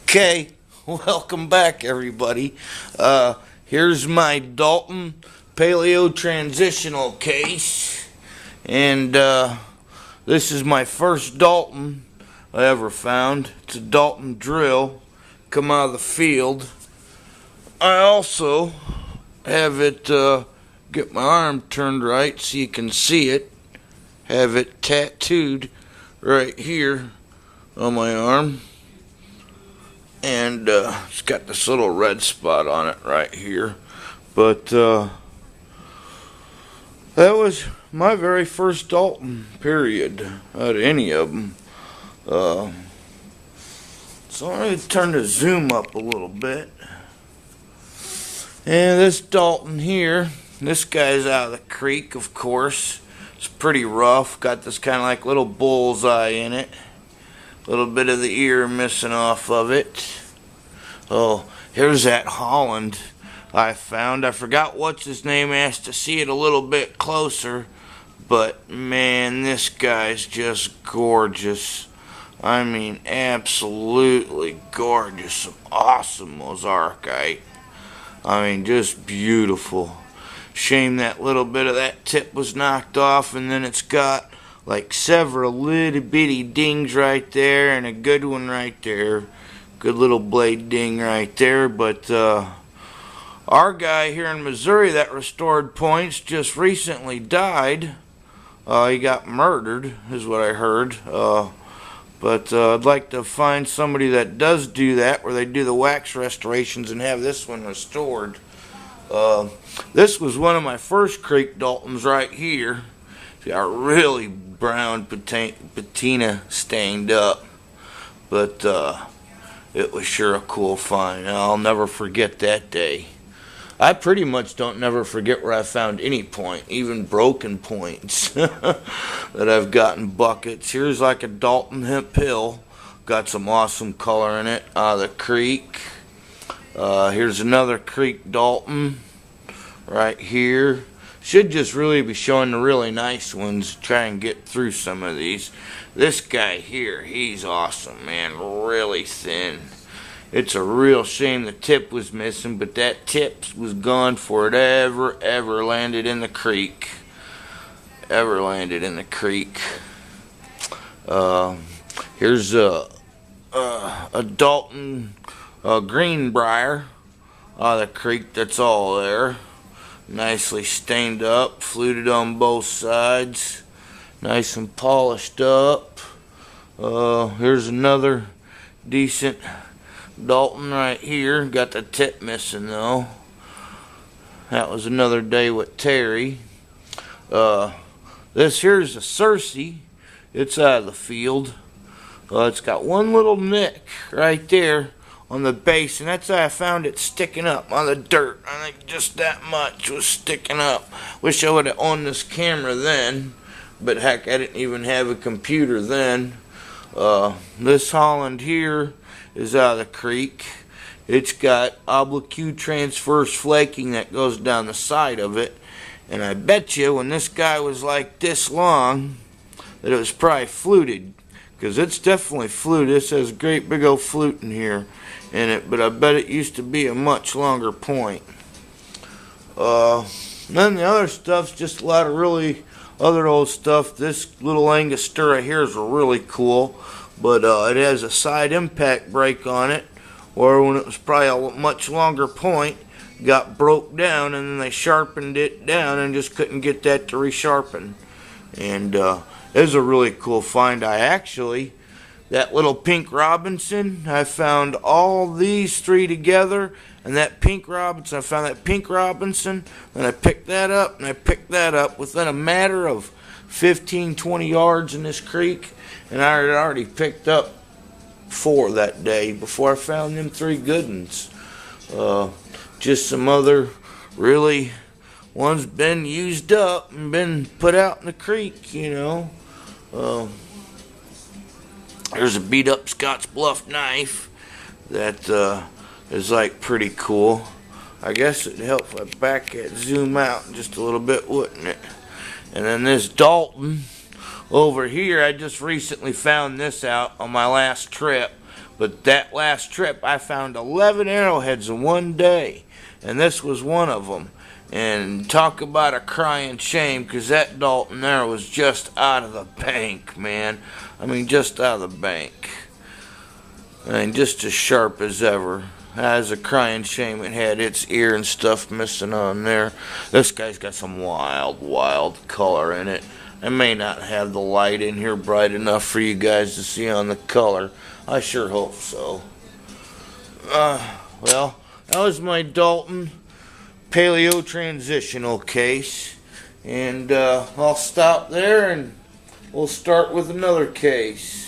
Okay, welcome back everybody. Here's my Dalton Paleo transitional case, and this is my first Dalton I ever found. It's a Dalton drill, come out of the field. I also have it, get my arm turned right so you can see it, have it tattooed right here on my arm. And it's got this little red spot on it right here. But that was my very first Dalton, period, out of any of them. So I'm going to turn the zoom up a little bit. And this Dalton here, this guy's out of the creek, of course. It's pretty rough. Got this kind of like little bullseye in it. A little bit of the ear missing off of it. Oh, here's that Holland I found. I forgot what's his name. I asked to see it a little bit closer. But, man, this guy's just gorgeous. I mean, absolutely gorgeous. Awesome mosaic. I mean, just beautiful. Shame that little bit of that tip was knocked off, and then it's got like several little bitty dings right there and a good one right there. Good little blade ding right there. But our guy here in Missouri that restored points just recently died. He got murdered is what I heard. But I'd like to find somebody that does do that, where they do the wax restorations and have this one restored. This was one of my first creek Daltons right here. Got really brown patina stained up, but it was sure a cool find. I'll never forget that day. I pretty much don't never forget where I found any point, even broken points that I've gotten buckets. Here's like a Dalton Hemp Hill, got some awesome color in it. The creek. Here's another creek Dalton right here. Should just really be showing the really nice ones. Try and get through some of these. This guy here, he's awesome, man. Really thin. It's a real shame the tip was missing, but that tip was gone before it ever landed in the creek. Ever landed in the creek. Here's a Dalton Greenbrier out of the creek that's all there. Nicely stained up, fluted on both sides, nice and polished up. Here's another decent Dalton right here. Got the tip missing though. That was another day with Terry. This here's a Cersei. It's out of the field. It's got one little nick right there on the base, and that's how I found it sticking up on the dirt. I think just that much was sticking up. Wish I would have owned this camera then, but heck, I didn't even have a computer then. This Holland here is out of the creek. It's got oblique transverse flaking that goes down the side of it, and I bet you when this guy was like this long that it was probably fluted, because it's definitely fluted. This has a great big old flute in here in it, but I bet it used to be a much longer point. Then the other stuff's just a lot of really other old stuff. This little Angostura here is really cool, but it has a side impact break on it, or when it was probably a much longer point, got broke down, and then they sharpened it down and just couldn't get that to resharpen. And it was a really cool find. That little Pink Robinson, I found all these three together, and that Pink Robinson, I found that Pink Robinson, and I picked that up, and I picked that up within a matter of 15, 20 yards in this creek, and I had already picked up 4 that day before I found them 3 good ones. Just some other really ones been used up and been put out in the creek, you know. There's a beat up Scotch Bluff knife that is like pretty cool. I guess it'd help if I back it, zoom out just a little bit, wouldn't it? And then this Dalton over here, I just recently found this out on my last trip. But that last trip, I found 11 arrowheads in one day, and this was one of them. And talk about a crying shame, because that Dalton there was just out of the bank, man. I mean, just out of the bank. I mean, just as sharp as ever. That was a crying shame. It had its ear and stuff missing on there. This guy's got some wild, wild color in it. I may not have the light in here bright enough for you guys to see on the color. I sure hope so. Well, that was my Dalton Paleo transitional case. And I'll stop there and we'll start with another case.